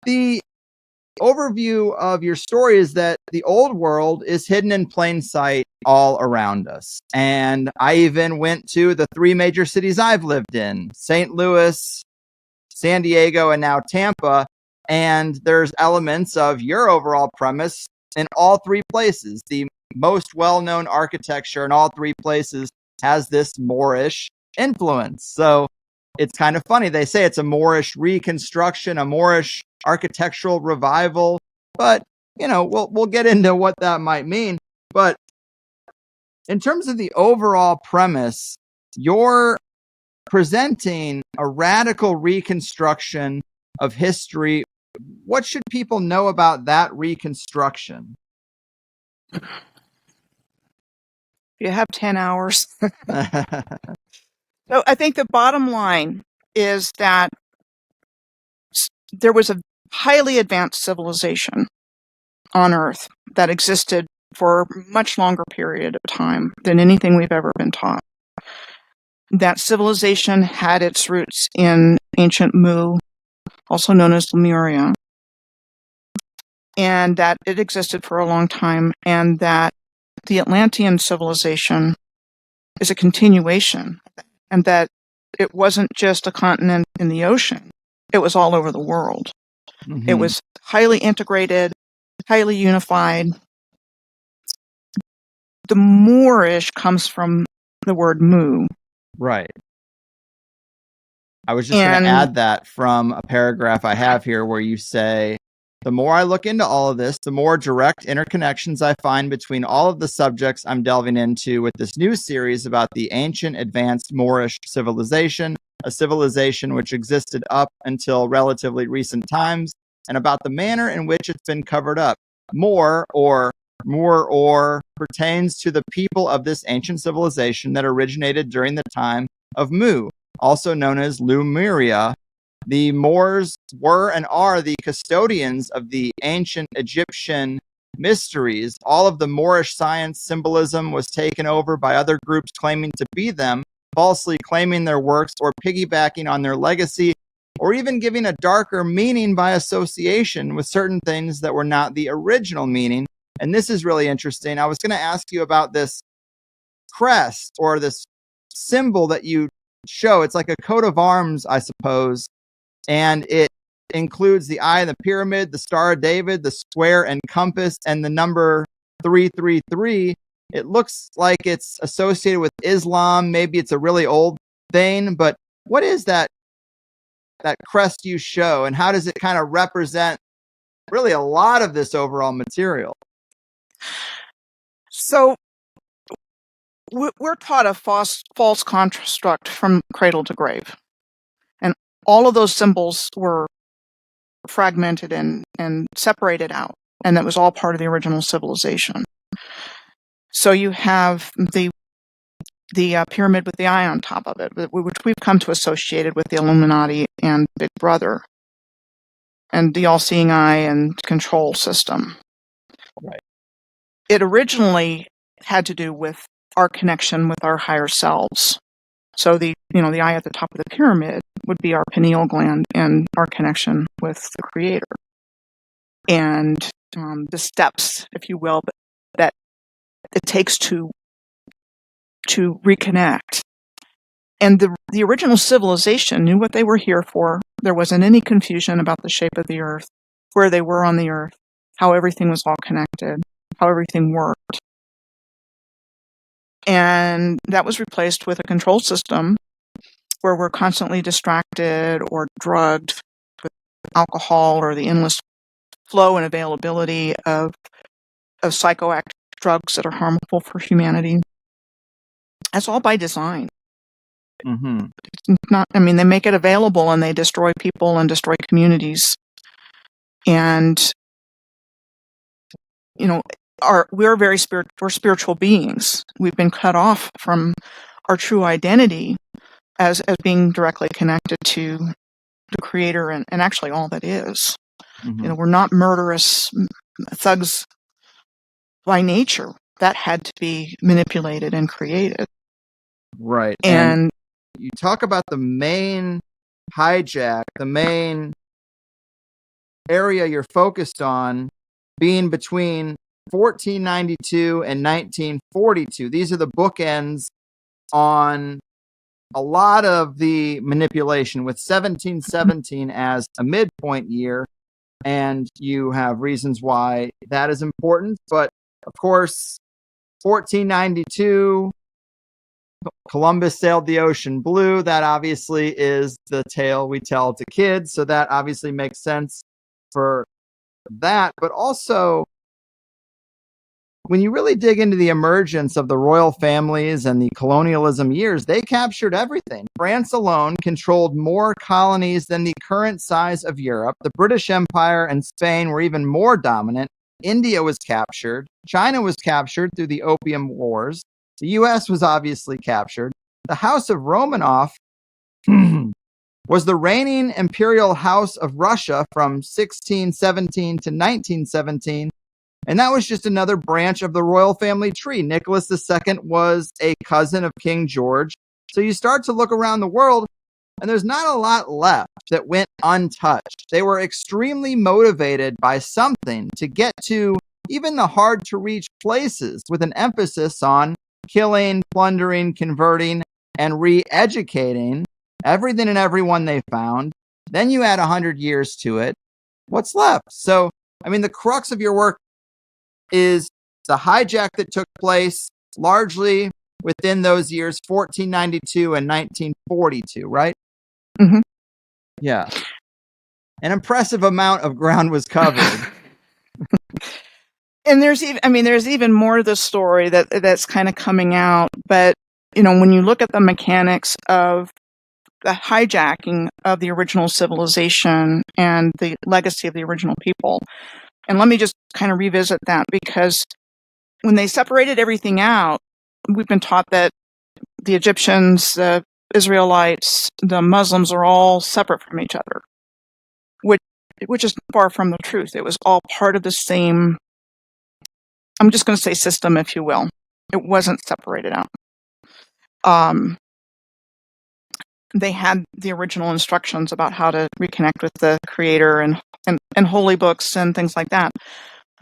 the overview of your story is that the old world is hidden in plain sight all around us. And I even went to the 3 major cities I've lived in, St. Louis, San Diego, and now Tampa. And there's elements of your overall premise in all 3 places. The most well-known architecture in all 3 places has this Moorish influence. So it's kind of funny. They say it's a Moorish reconstruction, a Moorish architectural revival, but we'll get into what that might mean. But in terms of the overall premise, you're presenting a radical reconstruction of history. What should people know about that reconstruction? You have 10 hours. So I think the bottom line is that there was a highly advanced civilization on Earth that existed for a much longer period of time than anything we've ever been taught. That civilization had its roots in ancient Mu, also known as Lemuria, and that it existed for a long time, and that the Atlantean civilization is a continuation, and that it wasn't just a continent in the ocean, it was all over the world. Mm-hmm. It was highly integrated, highly unified. The Moorish comes from the word Mu. Right. I was just going to add that from a paragraph I have here where you say, the more I look into all of this, the more direct interconnections I find between all of the subjects I'm delving into with this new series about the ancient advanced Moorish civilization, a civilization which existed up until relatively recent times, and about the manner in which it's been covered up. Moor pertains to the people of this ancient civilization that originated during the time of Mu, also known as Lemuria. The Moors were and are the custodians of the ancient Egyptian mysteries. All of the Moorish science symbolism was taken over by other groups claiming to be them, falsely claiming their works or piggybacking on their legacy, or even giving a darker meaning by association with certain things that were not the original meaning. And this is really interesting. I was going to ask you about this crest or this symbol that you show. It's like a coat of arms, I suppose. And it includes the eye of the pyramid, the Star of David, the square and compass, and the number 333. It looks like it's associated with Islam. Maybe it's a really old thing, but what is that crest you show, and how does it kind of represent really a lot of this overall material? So we're taught a false construct from cradle to grave. And all of those symbols were fragmented and separated out. And that was all part of the original civilization. So you have the pyramid with the eye on top of it, which we've come to associate it with the Illuminati and Big Brother, and the all-seeing eye and control system. Right. It originally had to do with our connection with our higher selves. So the eye at the top of the pyramid would be our pineal gland and our connection with the Creator, and the steps, if you will, that it takes to reconnect. And the original civilization knew what they were here for. There wasn't any confusion about the shape of the earth, where they were on the earth, how everything was all connected, how everything worked. And that was replaced with a control system where we're constantly distracted or drugged with alcohol or the endless flow and availability of psychoactive drugs that are harmful for humanity. That's all by design. Mm-hmm. They make it available and they destroy people and destroy communities. And, we're spiritual beings. We've been cut off from our true identity as being directly connected to the Creator and actually all that is. Mm-hmm. We're not murderous thugs by nature. That had to be manipulated and created. Right. And you talk about the main hijack, the main area you're focused on being between 1492 and 1942. These are the bookends on a lot of the manipulation, with 1717 as a midpoint year. And you have reasons why that is important. But of course, 1492, Columbus sailed the ocean blue. That obviously is the tale we tell to kids. So that obviously makes sense for that. But also, when you really dig into the emergence of the royal families and the colonialism years, they captured everything. France alone controlled more colonies than the current size of Europe. The British Empire and Spain were even more dominant. India was captured. China was captured through the Opium Wars. The US was obviously captured. The House of Romanov was the reigning imperial house of Russia from 1617 to 1917. And that was just another branch of the royal family tree. Nicholas II was a cousin of King George. So you start to look around the world, and there's not a lot left that went untouched. They were extremely motivated by something to get to even the hard-to-reach places, with an emphasis on killing, plundering, converting, and re-educating everything and everyone they found. Then you add 100 years to it. What's left? So, I mean, the crux of your work is the hijack that took place largely within those years, 1492 and 1942, right? Mm-hmm. Yeah. An impressive amount of ground was covered. And there's even more of the story that's kind of coming out. But, when you look at the mechanics of the hijacking of the original civilization and the legacy of the original people, and let me just kind of revisit that, because when they separated everything out, we've been taught that the Egyptians, the Israelites, the Muslims are all separate from each other, which is far from the truth. It was all part of the same, I'm just going to say system, if you will. It wasn't separated out. They had the original instructions about how to reconnect with the creator and holy books and things like that.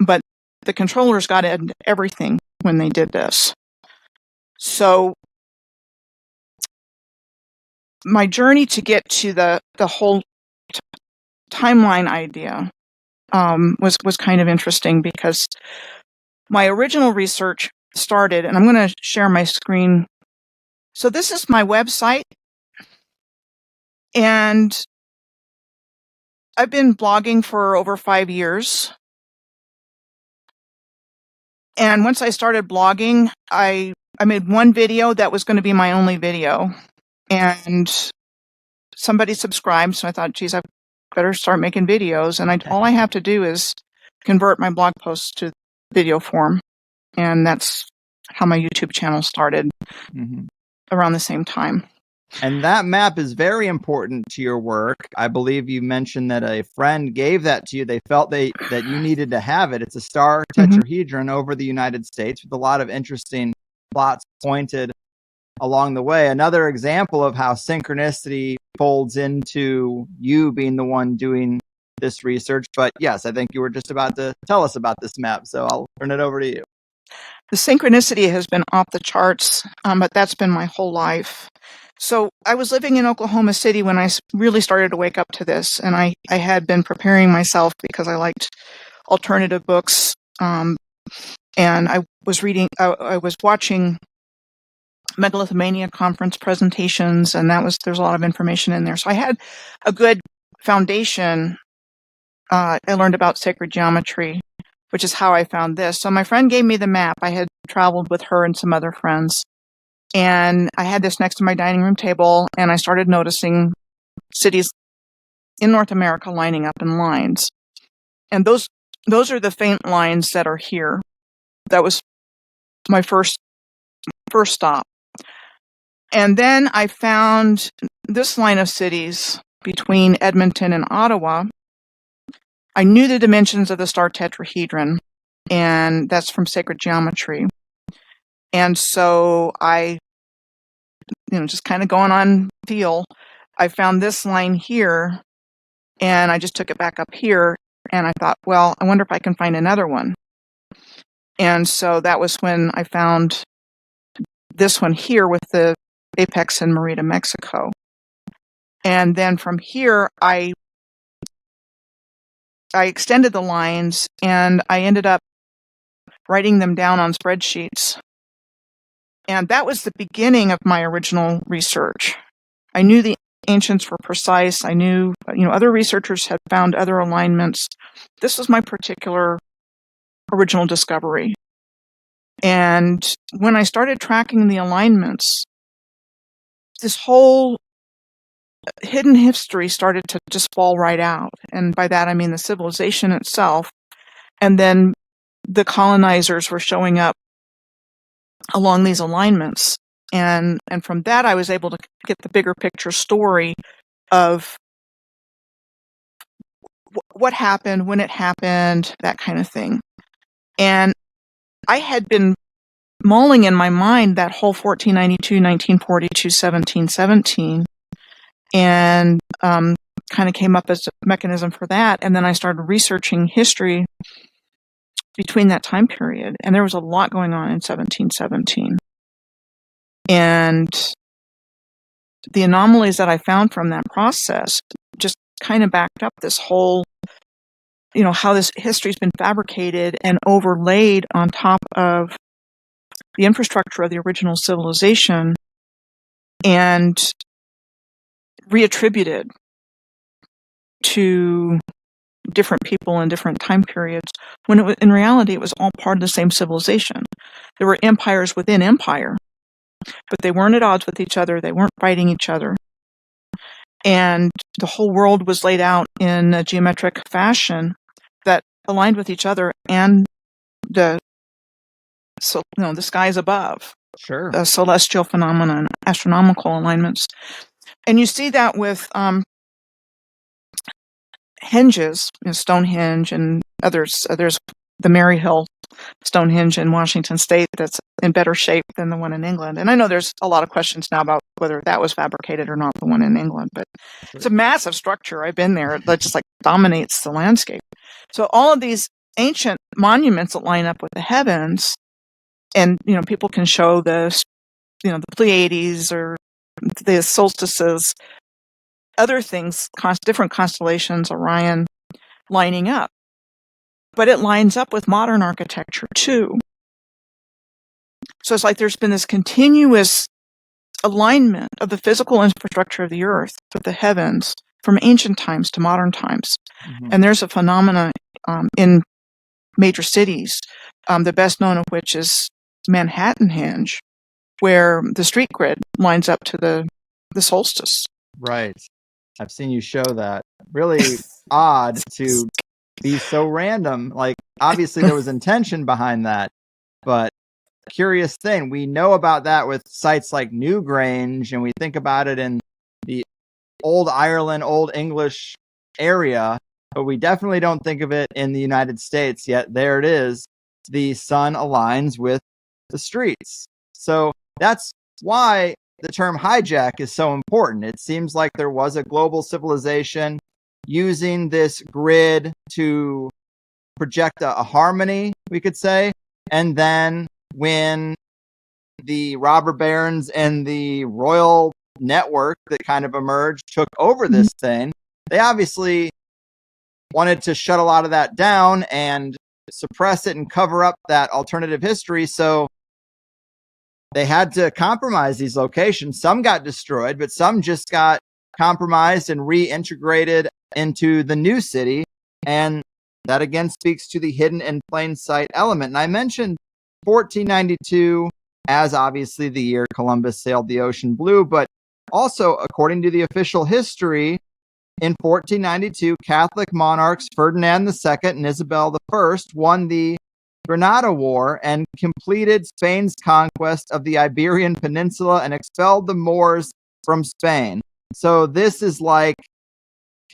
But the controllers got into everything when they did this. So my journey to get to the whole timeline idea was kind of interesting, because my original research started, and I'm going to share my screen. So this is my website, and I've been blogging for over 5 years. And once I started blogging, I made one video that was going to be my only video, and somebody subscribed. So I thought, geez, I better start making videos. And all I have to do is convert my blog posts to video form. And that's how my YouTube channel started around the same time. And that map is very important to your work. I believe you mentioned that a friend gave that to you. They felt that you needed to have it. It's a star tetrahedron over the United States with a lot of interesting plots pointed along the way. Another example of how synchronicity folds into you being the one doing this research. But yes, I think you were just about to tell us about this map, so I'll turn it over to you. The synchronicity has been off the charts, but that's been my whole life. So I was living in Oklahoma City when I really started to wake up to this, and I had been preparing myself because I liked alternative books, and I was I was watching megalithomania conference presentations, and there's a lot of information in there. So I had a good foundation. I learned about sacred geometry, which is how I found this. So my friend gave me the map. I had traveled with her and some other friends, and I had this next to my dining room table, and I started noticing cities in North America lining up in lines. And those are the faint lines that are here. That was my first stop. And then I found this line of cities between Edmonton and Ottawa. I knew the dimensions of the star tetrahedron, and that's from sacred geometry. And so I, just kind of going on feel, I found this line here, and I just took it back up here. And I thought, well, I wonder if I can find another one. And so that was when I found this one here with the apex in Merida, Mexico. And then from here, I extended the lines, and I ended up writing them down on spreadsheets. And that was the beginning of my original research. I knew the ancients were precise. I knew, other researchers had found other alignments. This was my particular original discovery. And when I started tracking the alignments, this whole hidden history started to just fall right out. And by that, I mean the civilization itself. And then the colonizers were showing up along these alignments. And from that, I was able to get the bigger picture story of what happened, when it happened, that kind of thing. And I had been mulling in my mind that whole 1492, 1942, 1717, and kind of came up as a mechanism for that. And then I started researching history between that time period. And there was a lot going on in 1717. And the anomalies that I found from that process just kind of backed up this whole, how this history's been fabricated and overlaid on top of the infrastructure of the original civilization and reattributed to different people in different time periods, when it was, in reality, it was all part of the same civilization. There were empires within empire, but they weren't at odds with each other. They weren't fighting each other. And the whole world was laid out in a geometric fashion that aligned with each other and the skies above. Sure. The celestial phenomena and astronomical alignments. And you see that with henges, Stonehenge and others. There's the Maryhill Stonehenge in Washington State that's in better shape than the one in England. And I know there's a lot of questions now about whether that was fabricated or not, the one in England, but sure. It's a massive structure. I've been there. It just dominates the landscape. So all of these ancient monuments that line up with the heavens, and people can show the Pleiades or the solstices, other things, different constellations, Orion, lining up. But it lines up with modern architecture too. So it's like there's been this continuous alignment of the physical infrastructure of the earth with the heavens from ancient times to modern times. Mm-hmm. And there's a phenomena in major cities, the best known of which is Manhattan Henge, where the street grid lines up to the solstice. Right. I've seen you show that. Really odd to be so random. Obviously there was intention behind that, but curious thing. We know about that with sites like Newgrange, and we think about it in the old Ireland, old English area, but we definitely don't think of it in the United States. Yet there it is. The sun aligns with the streets. So that's why the term hijack is so important. It seems like there was a global civilization using this grid to project a harmony, we could say. And then when the robber barons and the royal network that kind of emerged took over this thing, they obviously wanted to shut a lot of that down and suppress it and cover up that alternative history. So they had to compromise these locations. Some got destroyed, but some just got compromised and reintegrated into the new city. And that again speaks to the hidden in plain sight element. And I mentioned 1492 as obviously the year Columbus sailed the ocean blue, but also according to the official history, in 1492, Catholic monarchs Ferdinand II and Isabel I won the Granada War and completed Spain's conquest of the Iberian Peninsula and expelled the Moors from Spain. So this is like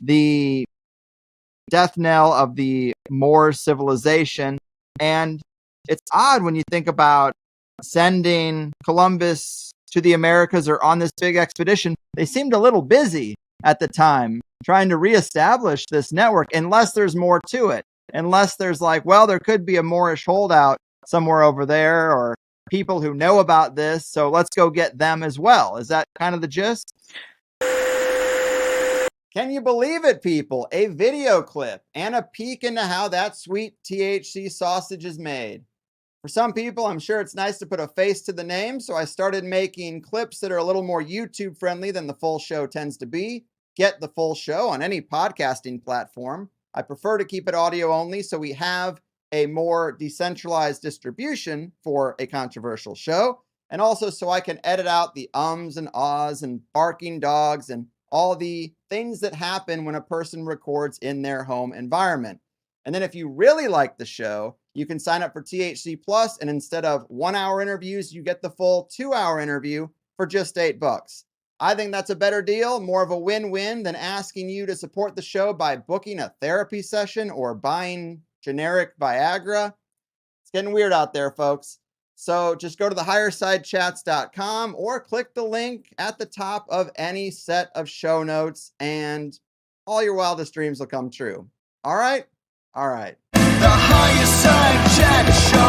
the death knell of the Moor civilization. And it's odd when you think about sending Columbus to the Americas or on this big expedition. They seemed a little busy at the time. trying to reestablish this network, unless there's more to it. Unless there's like, well, there could be a Moorish holdout somewhere over there, or people who know about this, so let's go get them as well. Is that kind of the gist? Can you believe it, people? A video clip and a peek into how that sweet THC sausage is made. For some people, I'm sure it's nice to put a face to the name, so I started making clips that are a little more YouTube friendly than the full show tends to be. Get the full show on any podcasting platform. I prefer to keep it audio only, so we have a more decentralized distribution for a controversial show, and also so I can edit out the ums and ahs and barking dogs and all the things that happen when a person records in their home environment. And then if you really like the show, you can sign up for THC Plus, and instead of 1 hour interviews, you get the full 2 hour interview for just $8. I think that's a better deal, more of a win-win than asking you to support the show by booking a therapy session or buying generic Viagra. It's getting weird out there, folks. So just go to the highersidechats.com or click the link at the top of any set of show notes, and all your wildest dreams will come true. All right? All right. The Higherside Jack Show.